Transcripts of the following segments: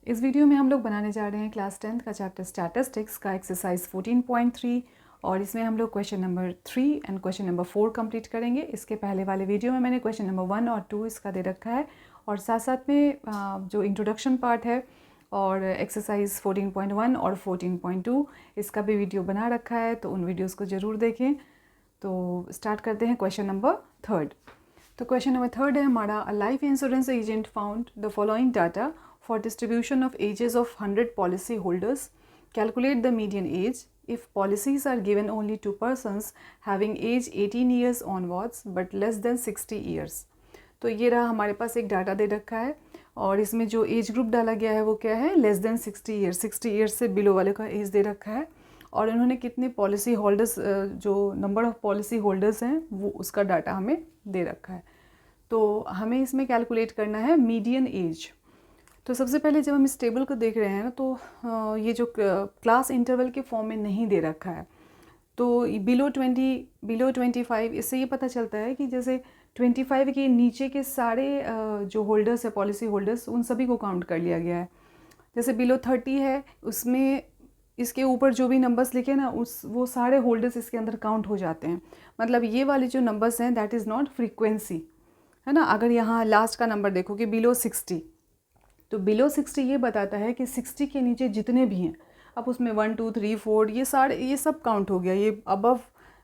इस वीडियो में हम लोग बनाने जा रहे हैं क्लास 10th का चैप्टर स्टैटिस्टिक्स का एक्सरसाइज 14.3 और इसमें हम लोग question number 3 and question number 4 complete करेंगे। इसके पहले वाले वीडियो में मैंने क्वेश्चन नंबर 1 और 2 इसका दे रखा है और साथ साथ में जो इंट्रोडक्शन पार्ट है और एक्सरसाइज 14.1 और 14.2 इसका भी वीडियो बना रखा है, तो उन वीडियोज़ को ज़रूर देखें। तो स्टार्ट करते हैं क्वेश्चन नंबर 3। तो क्वेश्चन नंबर 3 है हमारा, a life insurance agent found the following data for distribution of ages of 100 policy holders. Calculate the median age if policies are given only to persons having age 18 years onwards but less than 60 years. तो ये रहा हमारे पास एक data दे रखा है और इसमें जो एज ग्रुप डाला गया है वो क्या है, लेस देन 60 ईयर्स, 60 ईयर्स से बिलो वाले का एज दे रखा है और इन्होंने कितने पॉलिसी होल्डर्स, जो नंबर ऑफ पॉलिसी होल्डर्स हैं वो उसका डाटा हमें दे रखा है। तो हमें इसमें कैलकुलेट करना है मीडियन एज। तो सबसे पहले जब हम इस टेबल को देख रहे हैं ना, तो ये जो क्लास इंटरवल के फॉर्म में नहीं दे रखा है, तो बिलो 20, बिलो 25, इससे ये पता चलता है कि जैसे 25 के नीचे के सारे जो होल्डर्स है, पॉलिसी होल्डर्स, उन सभी को काउंट कर लिया गया है। जैसे बिलो 30 है, उसमें इसके ऊपर जो भी नंबर्स लिखे ना, वो सारे होल्डर्स इसके अंदर काउंट हो जाते हैं। मतलब ये वाले जो नंबर्स हैं दैट इज़ नॉट फ्रीक्वेंसी, है ना। अगर यहाँ लास्ट का नंबर देखो कि बिलो 60, तो बिलो 60 ये बताता है कि 60 के नीचे जितने भी हैं, अब उसमें 1 2 3 4 ये सब काउंट हो गया। ये अबव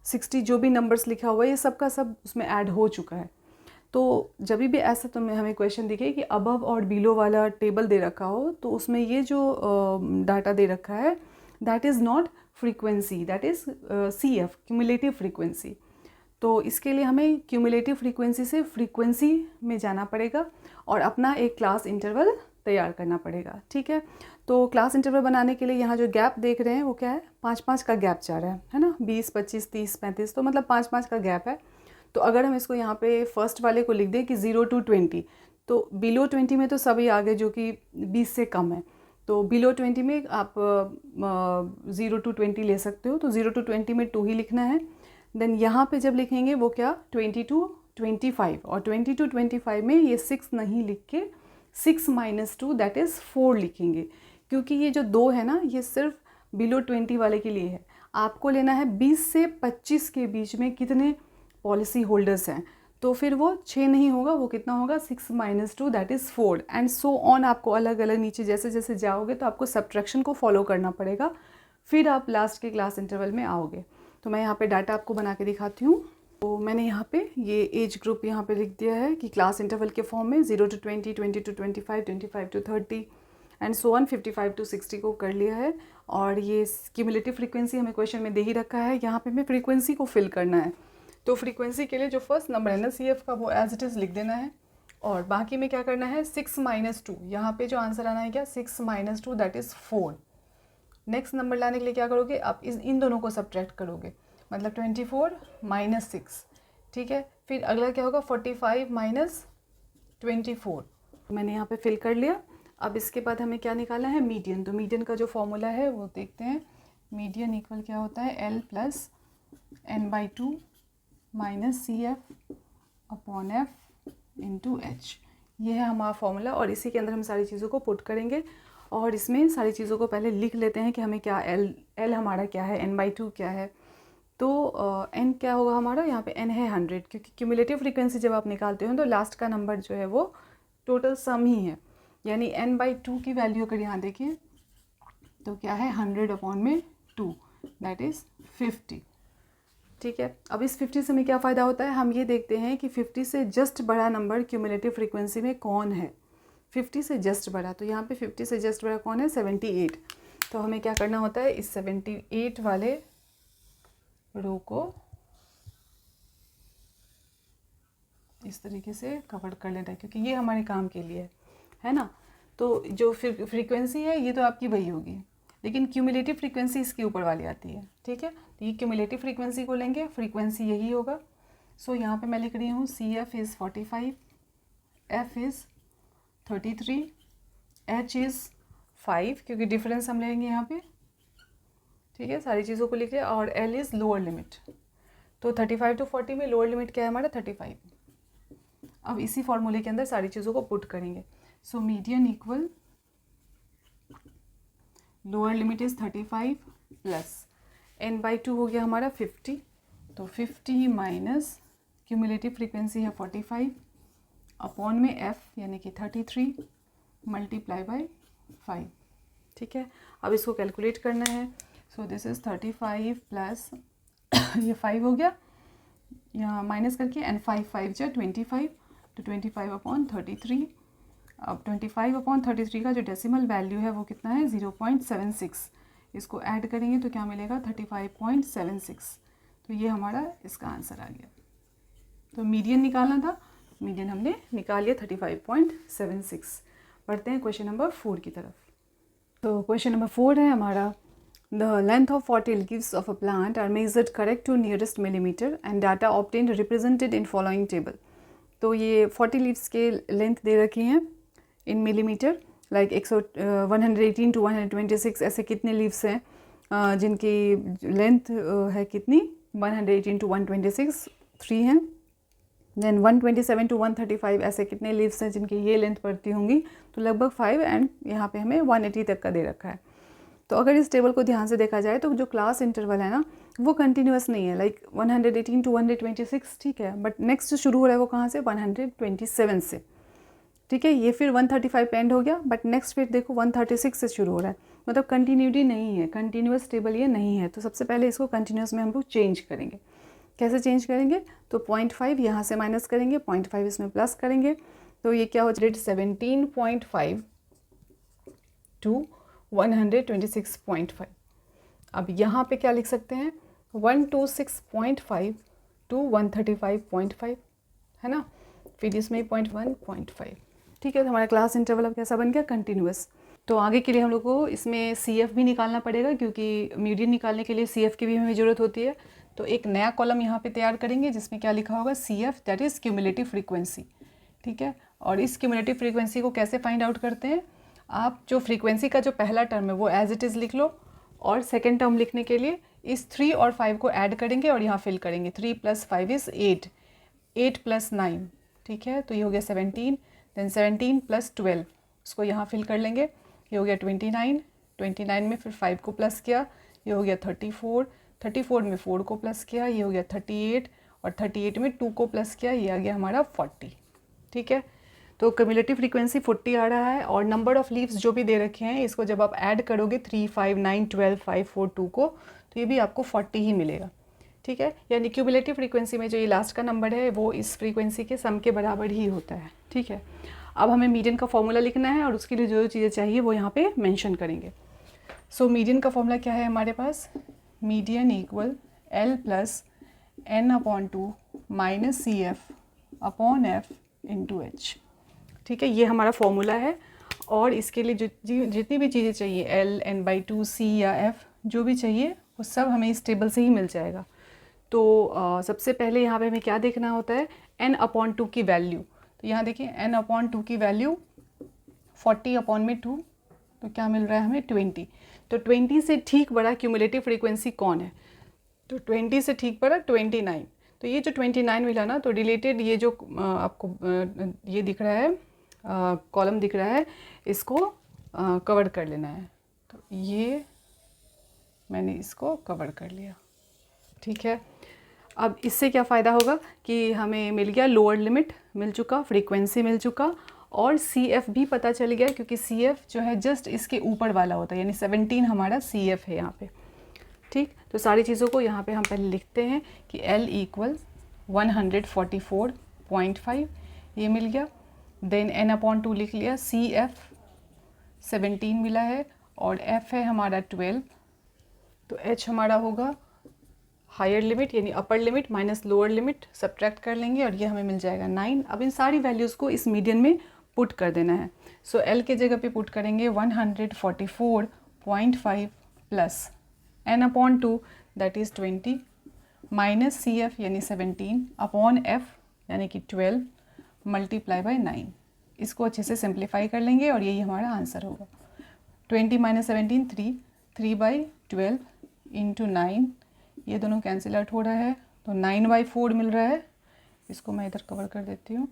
60 जो भी नंबर्स लिखा हुआ है ये सब का सब उसमें ऐड हो चुका है। तो जब भी ऐसा तो हमें क्वेश्चन दिखे कि अबव और बिलो वाला टेबल दे रखा हो, तो उसमें ये जो डाटा दे रखा है that is not frequency, that is CF, cumulative frequency. तो इसके लिए हमें क्यूमुलेटिव फ्रीक्वेंसी से फ्रीक्वेंसी में जाना पड़ेगा और अपना एक क्लास इंटरवल तैयार करना पड़ेगा, ठीक है। तो क्लास इंटरवल बनाने के लिए यहाँ जो गैप देख रहे हैं वो क्या है, 5-5 का गैप जा रहा है ना, 20, 25, 30, 35, तो मतलब 5-5 का गैप है। तो अगर हम इसको यहाँ पे फर्स्ट वाले को लिख दें कि 0 to 20, तो बिलो 20 में तो सभी आ गए जो कि 20 से कम है। तो बिलो 20 में आप 0 to 20 ले सकते हो, तो 0 to 20 में 2 ही लिखना है। देन यहाँ पे जब लिखेंगे वो क्या, 20 to 25, और 20 to 25 में ये 6 नहीं लिख के 6 - 2 दैट इज़ 4 लिखेंगे, क्योंकि ये जो 2 है ना ये सिर्फ बिलो 20 वाले के लिए है। आपको लेना है 20 से 25 के बीच में कितने पॉलिसी होल्डर्स हैं, तो फिर वो 6 नहीं होगा, वो कितना होगा, 6 - 2 that is 4 and so on. आपको अलग अलग नीचे जैसे जैसे जाओगे तो आपको सब्ट्रैक्शन को फॉलो करना पड़ेगा, फिर आप लास्ट के क्लास इंटरवल में आओगे। तो मैं यहाँ पे डाटा आपको बना के दिखाती हूँ। तो मैंने यहाँ पे ये एज ग्रुप यहाँ पे लिख दिया है कि क्लास इंटरवल के फॉर्म में 0 to 20, 20 to 25, 25 to 30 and so on 55 to 60 को कर लिया है। और ये क्यूमुलेटिव फ्रीक्वेंसी हमें क्वेश्चन में दे ही रखा है, यहाँ पे हमें फ्रीक्वेंसी को फिल करना है। तो फ्रीक्वेंसी के लिए जो फर्स्ट नंबर है ना CF का, वो एज इट इज़ लिख देना है और बाकी में क्या करना है, 6 - 2, यहाँ पे जो आंसर आना है क्या, 6 - 2 दैट इज़ 4। नेक्स्ट नंबर लाने के लिए क्या करोगे, आप इन दोनों को सब्ट्रैक्ट करोगे, मतलब 24 - 6, ठीक है। फिर अगला क्या होगा, 45 - 24। मैंने यहाँ पे फिल कर लिया। अब इसके बाद हमें क्या निकालना है, मीडियन। तो मीडियन का जो फॉर्मूला है वो देखते हैं। मीडियन इक्वल क्या होता है, L + N/2 - CF upon F × H। ये है हमारा फॉर्मूला और इसी के अंदर हम सारी चीज़ों को पुट करेंगे। और इसमें सारी चीज़ों को पहले लिख लेते हैं कि हमें क्या, L हमारा क्या है, N/2 क्या है। तो N क्या होगा हमारा, यहाँ पे N है 100, क्योंकि क्यूमुलेटिव फ्रीक्वेंसी जब आप निकालते हो तो लास्ट का नंबर जो है वो टोटल सम ही है, यानी N/2 की वैल्यू अगर यहाँ देखिए तो क्या है, 100/2 दैट इज़ 50, ठीक है। अब इस 50 से हमें क्या फ़ायदा होता है, हम ये देखते हैं कि 50 से जस्ट बड़ा नंबर क्यूमुलेटिव फ्रीक्वेंसी में कौन है, 50 से जस्ट बड़ा। तो यहाँ पे 50 से जस्ट बड़ा कौन है, 78। तो हमें क्या करना होता है, इस 78 वाले रो को इस तरीके से कवर कर लेना है, क्योंकि ये हमारे काम के लिए है ना। तो जो फ्रीक्वेंसी है ये तो आपकी वही होगी, लेकिन क्यूमुलेटिव फ्रीक्वेंसी इसके ऊपर वाली आती है, ठीक है। तो ये क्यूमुलेटिव फ्रीक्वेंसी को लेंगे, फ्रीक्वेंसी यही होगा। सो यहाँ पे मैं लिख रही हूँ CF is 45, F is 33, H is 5, क्योंकि डिफरेंस हम लेंगे यहाँ पे, ठीक है। सारी चीज़ों को लिख लिया। और L इज़ लोअर लिमिट, तो 35 to 40 में लोअर लिमिट क्या है हमारा, 35। अब इसी फॉर्मूले के अंदर सारी चीज़ों को पुट करेंगे। So median equal lower limit is 35 plus n/2 हो गया हमारा 50, तो 50 माइनस क्यूमुलेटिव फ्रीक्वेंसी है 45 अपॉन में f यानी कि 33 मल्टीप्लाई बाय 5। ठीक है, अब इसको कैलकुलेट करना है। सो दिस इज़ 35 प्लस ये 5 हो गया, यहाँ माइनस करके एंड 5 जो 25, तो 25 अपॉन 33। अब 25 अपॉन 33 का जो डेसिमल वैल्यू है वो कितना है 0.76, इसको ऐड करेंगे तो क्या मिलेगा 35.76। तो ये हमारा इसका आंसर आ गया। तो मीडियन निकालना था, मीडियन हमने निकाल लिया 35.76। बढ़ते हैं क्वेश्चन नंबर 4 की तरफ। तो क्वेश्चन नंबर 4 है हमारा, the length of 40 leaves of a plant are measured correct to nearest millimeter and data obtained represented in following table। तो ये 40 लीव्स के लेंथ दे रखी हैं इन मिलीमीटर, लाइक 118 to 126 ऐसे कितने लीव्स हैं जिनकी लेंथ है कितनी 118 to 126 3 हैं। देन 127 to 135 ऐसे कितने लीव्स हैं जिनकी ये लेंथ पड़ती होंगी, तो लगभग 5, एंड यहाँ पे हमें 180 तक का दे रखा है। तो अगर इस टेबल को ध्यान से देखा जाए तो जो क्लास इंटरवल है ना वो कंटिन्यूस नहीं है, लाइक 118 to 126 ठीक है, बट नेक्स्ट शुरू हो रहा है वो कहाँ से 127 से। ठीक है, ये फिर 135 पे एंड हो गया, बट नेक्स्ट फिर देखो 136 से शुरू हो रहा है, मतलब कंटिन्यूटी नहीं है, कंटिन्यूस टेबल ये नहीं है। तो सबसे पहले इसको कंटिन्यूस में हम लोग चेंज करेंगे। कैसे चेंज करेंगे, तो 0.5 यहाँ से माइनस करेंगे, 0.5 इसमें प्लस करेंगे, तो ये क्या हो जाएगा 17.5 टू 126.5। अब यहाँ पे क्या लिख सकते हैं 126.5 टू 135.5 है ना, फिर इसमें 0.1.5। ठीक है, तो हमारा क्लास इंटरवल अब कैसा बन गया कंटिन्यूस। तो आगे के लिए हम लोग को इसमें CF भी निकालना पड़ेगा, क्योंकि मीडियन निकालने के लिए CF की भी हमें ज़रूरत होती है। तो एक नया कॉलम यहाँ पे तैयार करेंगे जिसमें क्या लिखा होगा CF, that is cumulative frequency. ठीक है, और इस क्यूमुलेटिव फ्रीक्वेंसी को कैसे फाइंड आउट करते हैं, आप जो फ्रीक्वेंसी का जो पहला टर्म है वो एज इट इज़ लिख लो, और सेकेंड टर्म लिखने के लिए इस 3 और 5 को ऐड करेंगे और यहाँ फिल करेंगे। 3 + 5 इज़ 8, 8 + 9 ठीक है, तो ये हो गया 17, देन 17 + 12 उसको यहाँ फिल कर लेंगे, ये हो गया 29, 29 में फिर 5 को प्लस किया, ये हो गया 34, 34 में 4 को प्लस किया, ये हो गया 38, और 38 में 2 को प्लस किया, ये आ गया हमारा 40। ठीक है, तो क्यूमुलेटिव फ्रीक्वेंसी 40 आ रहा है, और नंबर ऑफ़ लीव्स जो भी दे रखे हैं इसको जब आप ऐड करोगे 3, 5, 9, 12, 5, 4, 2 को, तो ये भी आपको 40 ही मिलेगा। ठीक है, यानी क्यूमुलेटिव फ्रीक्वेंसी में जो ये लास्ट का नंबर है वो इस फ्रीक्वेंसी के सम के बराबर ही होता है। ठीक है, अब हमें मीडियन का फॉर्मूला लिखना है और उसके लिए जो चीज़ें चाहिए वो यहाँ पे मेंशन करेंगे। सो मीडियन का फॉर्मूला क्या है हमारे पास, median equal L + n/2 - CF upon F × H। ठीक है, ये हमारा फॉर्मूला है, और इसके लिए जितनी भी चीज़ें चाहिए L, n/2, C या F जो भी चाहिए वो सब हमें इस टेबल से ही मिल जाएगा। तो सबसे पहले यहाँ पे हमें क्या देखना होता है n/2 की वैल्यू। तो यहाँ देखिए n/2 की वैल्यू 40/2, तो क्या मिल रहा है हमें 20। तो 20 से ठीक बड़ा क्यूमुलेटिव फ्रीक्वेंसी कौन है, तो 20 से ठीक बड़ा 29। तो ये जो 29 मिला ना, तो रिलेटेड ये जो आपको ये दिख रहा है कॉलम दिख रहा है, इसको कवर कर लेना है। तो ये मैंने इसको कवर कर लिया। ठीक है, अब इससे क्या फ़ायदा होगा कि हमें मिल गया लोअर लिमिट मिल चुका, फ्रीक्वेंसी मिल चुका, और CF भी पता चल गया, क्योंकि CF जो है जस्ट इसके ऊपर वाला होता है, यानी 17 हमारा CF है यहाँ पे। ठीक, तो सारी चीज़ों को यहाँ पे हम पहले लिखते हैं कि L = 144.5 ये मिल गया, देन n/2 लिख लिया, CF 17 मिला है, और F है हमारा 12, तो H हमारा होगा हायर लिमिट यानी upper limit minus lower limit, subtract कर लेंगे और ये हमें मिल जाएगा 9। अब इन सारी वैल्यूज़ को इस मीडियन में पुट कर देना है। सो L के जगह पे पुट करेंगे 144.5 plus n/2 that is 20 minus CF यानी 17 अपॉन F यानी कि 12 मल्टीप्लाई बाय 9। इसको अच्छे से सिंप्लीफाई कर लेंगे और यही हमारा आंसर होगा। 20 - 17 3, 3/12 इंटू 9, ये दोनों कैंसिल आउट हो रहा है, तो 9/4 मिल रहा है। इसको मैं इधर कवर कर देती हूँ।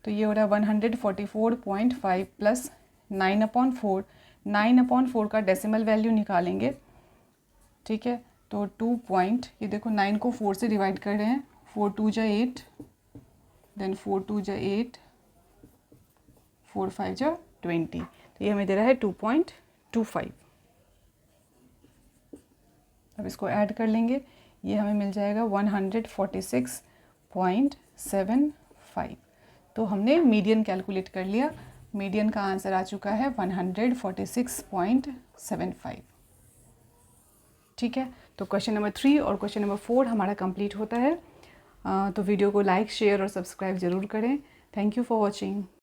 तो ये हो रहा है 144.5 प्लस 9/4 9/4 का डेसिमल वैल्यू निकालेंगे, ठीक है। तो 2 पॉइंट, ये देखो 9 को 4 से डिवाइड कर रहे हैं, 4 2 जा 8, देन 4 2 जा 8, 4 5 जा 20, तो ये हमें दे रहा है 2.25। अब इसको ऐड कर लेंगे, ये हमें मिल जाएगा 146.75। तो हमने मीडियन कैलकुलेट कर लिया, मीडियन का आंसर आ चुका है 146.75, ठीक है। तो क्वेश्चन नंबर 3 और क्वेश्चन नंबर 4 हमारा कंप्लीट होता है। तो वीडियो को लाइक, शेयर और सब्सक्राइब ज़रूर करें। Thank you for watching.